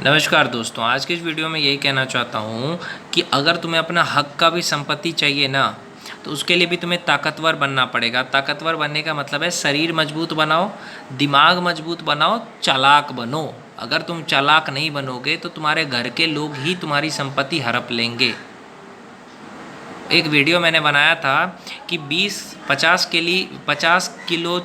नमस्कार दोस्तों, आज के इस वीडियो में यही कहना चाहता हूँ कि अगर तुम्हें अपना हक का भी संपत्ति चाहिए ना, तो उसके लिए भी तुम्हें ताकतवर बनना पड़ेगा। ताकतवर बनने का मतलब है शरीर मजबूत बनाओ, दिमाग मजबूत बनाओ, चालाक बनो। अगर तुम चालाक नहीं बनोगे तो तुम्हारे घर के लोग ही तुम्हारी संपत्ति हड़प लेंगे। एक वीडियो मैंने बनाया था कि 50 किलो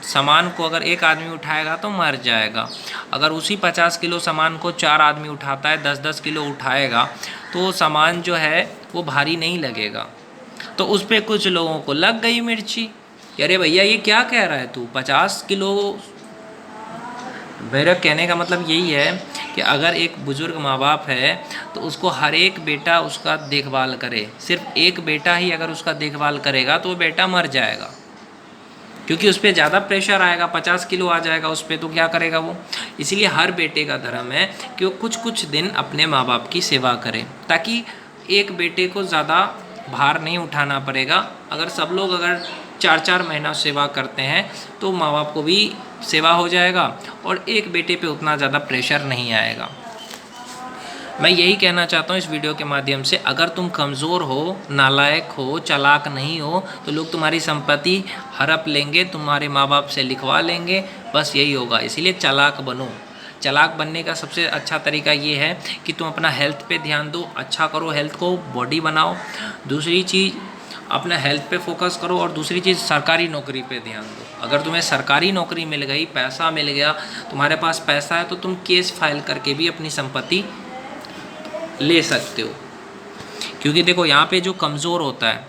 सामान को अगर एक आदमी उठाएगा तो मर जाएगा। अगर उसी 50 किलो सामान को 4 आदमी उठाता है, 10-10 किलो उठाएगा, तो सामान जो है वो भारी नहीं लगेगा। तो उस पर कुछ लोगों को लग गई मिर्ची कि अरे भैया ये क्या कह रहा है तू, 50 किलो। मेरा कहने का मतलब यही है कि अगर एक बुज़ुर्ग माँ बाप है तो उसको हर एक बेटा उसका देखभाल करे। सिर्फ एक बेटा ही अगर उसका देखभाल करेगा तो वो बेटा मर जाएगा, क्योंकि उस पर ज़्यादा प्रेशर आएगा, 50 किलो आ जाएगा उस पर, तो क्या करेगा वो। इसीलिए हर बेटे का धर्म है कि वो कुछ कुछ दिन अपने माँ बाप की सेवा करे, ताकि एक बेटे को ज़्यादा भार नहीं उठाना पड़ेगा। अगर सब लोग अगर 4-4 महीना सेवा करते हैं तो माँ बाप को भी सेवा हो जाएगा और एक बेटे पे उतना ज़्यादा प्रेशर नहीं आएगा। मैं यही कहना चाहता हूँ इस वीडियो के माध्यम से, अगर तुम कमज़ोर हो, नालायक हो, चालाक नहीं हो, तो लोग तुम्हारी संपत्ति हड़प लेंगे, तुम्हारे माँ बाप से लिखवा लेंगे। बस यही होगा। इसीलिए चालाक बनो। चालाक बनने का सबसे अच्छा तरीका ये है कि तुम अपना हेल्थ पे ध्यान दो, अच्छा करो, हेल्थ को बॉडी बनाओ। दूसरी चीज़, अपना हेल्थ पे फोकस करो। और दूसरी चीज़, सरकारी नौकरी पे ध्यान दो। अगर तुम्हें सरकारी नौकरी मिल गई, पैसा मिल गया, तुम्हारे पास पैसा है, तो तुम केस फाइल करके भी अपनी संपत्ति ले सकते हो। क्योंकि देखो, यहाँ पे जो कमज़ोर होता है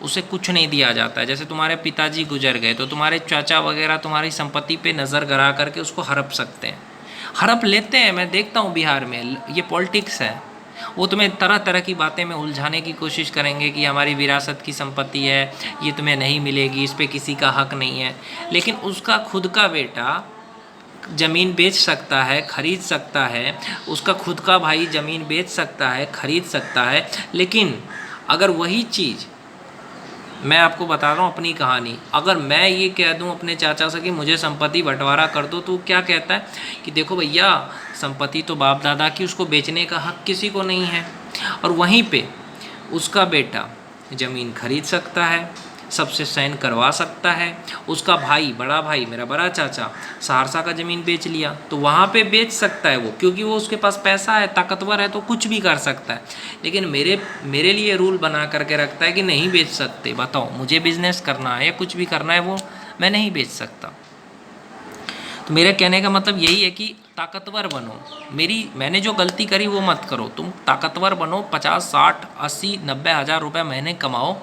उसे कुछ नहीं दिया जाता है। जैसे तुम्हारे पिताजी गुजर गए तो तुम्हारे चाचा वगैरह तुम्हारी संपत्ति पे नज़र गड़ा करके उसको हड़प सकते हैं, हड़प लेते हैं। मैं देखता हूँ बिहार में, ये पॉलिटिक्स है। वो तुम्हें तरह तरह की बातें में उलझाने की कोशिश करेंगे कि हमारी विरासत की संपत्ति है, ये तुम्हें नहीं मिलेगी, इस पर किसी का हक नहीं है। लेकिन उसका खुद का बेटा ज़मीन बेच सकता है, ख़रीद सकता है, उसका खुद का भाई ज़मीन बेच सकता है, ख़रीद सकता है। लेकिन अगर वही चीज़, मैं आपको बता रहा हूँ अपनी कहानी, अगर मैं ये कह दूँ अपने चाचा से कि मुझे संपत्ति बंटवारा कर दो, तो क्या कहता है कि देखो भैया, संपत्ति तो बाप दादा की, उसको बेचने का हक किसी को नहीं है। और वहीं पे उसका बेटा ज़मीन खरीद सकता है, सबसे साइन करवा सकता है। उसका भाई, बड़ा भाई, मेरा बड़ा चाचा, सहरसा का ज़मीन बेच लिया, तो वहाँ पे बेच सकता है वो, क्योंकि वो उसके पास पैसा है, ताकतवर है, तो कुछ भी कर सकता है। लेकिन मेरे लिए रूल बना करके रखता है कि नहीं बेच सकते। बताओ, मुझे बिजनेस करना है या कुछ भी करना है, वो मैं नहीं बेच सकता। तो मेरे कहने का मतलब यही है कि ताकतवर बनो। मैंने जो गलती करी वो मत करो। तुम ताकतवर बनो, 50, 60, 80, 90 हज़ार रुपये महीने कमाओ,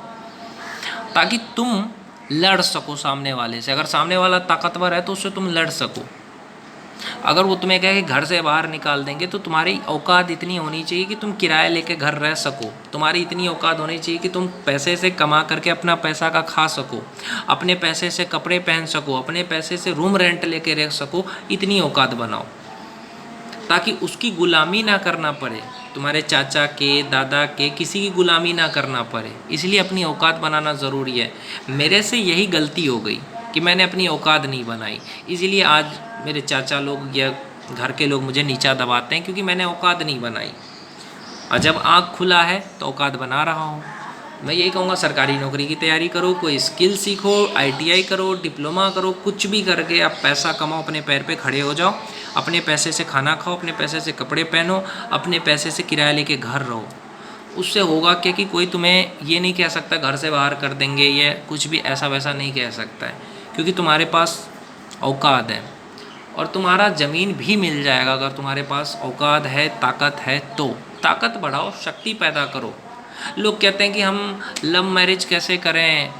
ताकि तुम लड़ सको सामने वाले से। अगर सामने वाला ताकतवर है तो उससे तुम लड़ सको। अगर वो तुम्हें कहे कि घर से बाहर निकाल देंगे, तो तुम्हारी औकात इतनी होनी चाहिए कि तुम किराया लेके घर रह सको। तुम्हारी इतनी औकात होनी चाहिए कि तुम पैसे से कमा करके अपना पैसा का खा सको, अपने पैसे से कपड़े पहन सको, अपने पैसे से रूम रेंट लेके रह सको। इतनी औकात बनाओ ताकि उसकी गुलामी ना करना पड़े, तुम्हारे चाचा के, दादा के, किसी की गुलामी ना करना पड़े। इसलिए अपनी औकात बनाना ज़रूरी है। मेरे से यही गलती हो गई कि मैंने अपनी औकात नहीं बनाई, इसीलिए आज मेरे चाचा लोग या घर के लोग मुझे नीचा दबाते हैं, क्योंकि मैंने औकात नहीं बनाई। और जब आँख खुला है तो औकात बना रहा हूँ। मैं यही कहूँगा, सरकारी नौकरी की तैयारी करो, कोई स्किल सीखो, ITI करो, डिप्लोमा करो, कुछ भी करके आप पैसा कमाओ, अपने पैर पे खड़े हो जाओ, अपने पैसे से खाना खाओ, अपने पैसे से कपड़े पहनो, अपने पैसे से किराया लेके घर रहो। उससे होगा क्या कि कोई तुम्हें ये नहीं कह सकता घर से बाहर कर देंगे, ये कुछ भी ऐसा वैसा नहीं कह सकता है, क्योंकि तुम्हारे पास औकात है। और तुम्हारा ज़मीन भी मिल जाएगा अगर तुम्हारे पास औकात है, ताकत है। तो ताकत बढ़ाओ, शक्ति पैदा करो। लोग कहते हैं कि हम लव मैरिज कैसे करें,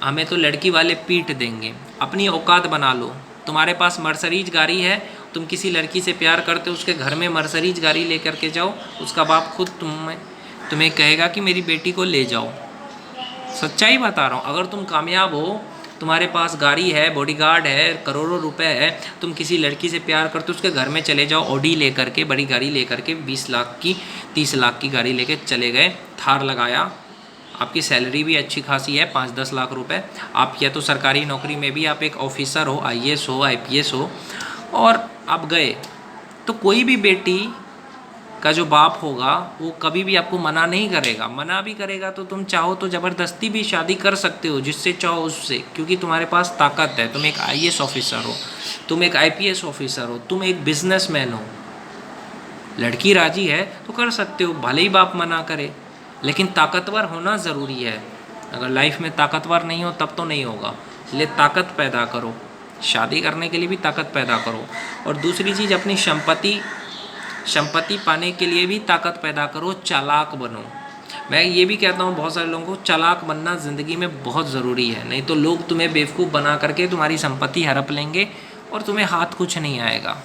हमें तो लड़की वाले पीट देंगे। अपनी औकात बना लो। तुम्हारे पास मर्सरीज गाड़ी है, तुम किसी लड़की से प्यार करते हो, उसके घर में मर्सरीज गाड़ी ले करके जाओ, उसका बाप खुद तुम्हें कहेगा कि मेरी बेटी को ले जाओ। सच्चाई बता रहा हूँ। अगर तुम कामयाब हो, तुम्हारे पास गाड़ी है, बॉडीगार्ड है, करोड़ों रुपए है, तुम किसी लड़की से प्यार करते हो, उसके घर में चले जाओ, ऑडी ले करके, बड़ी गाड़ी ले करके, 20 लाख की, 30 लाख की गाड़ी लेके चले गए, थार लगाया, आपकी सैलरी भी अच्छी खासी है, 5-10 लाख रुपए। आप या तो सरकारी नौकरी में भी आप एक ऑफिसर हो, IAS हो, IPS हो, और आप गए तो कोई भी बेटी का जो बाप होगा वो कभी भी आपको मना नहीं करेगा। मना भी करेगा तो तुम चाहो तो ज़बरदस्ती भी शादी कर सकते हो जिससे चाहो उससे, क्योंकि तुम्हारे पास ताकत है। तुम एक IAS ऑफिसर हो, तुम एक IPS ऑफिसर हो, तुम एक बिजनेसमैन हो। लड़की राजी है तो कर सकते हो, भले ही बाप मना करे, लेकिन ताकतवर होना ज़रूरी है। अगर लाइफ में ताकतवर नहीं हो तब तो नहीं होगा, इसलिए ताकत पैदा करो। शादी करने के लिए भी ताकत पैदा करो। और दूसरी चीज़, अपनी संपत्ति पाने के लिए भी ताकत पैदा करो, चालाक बनो। मैं ये भी कहता हूँ बहुत सारे लोगों को, चालाक बनना ज़िंदगी में बहुत ज़रूरी है, नहीं तो लोग तुम्हें बेवकूफ़ बना करके तुम्हारी संपत्ति हड़प लेंगे और तुम्हें हाथ कुछ नहीं आएगा।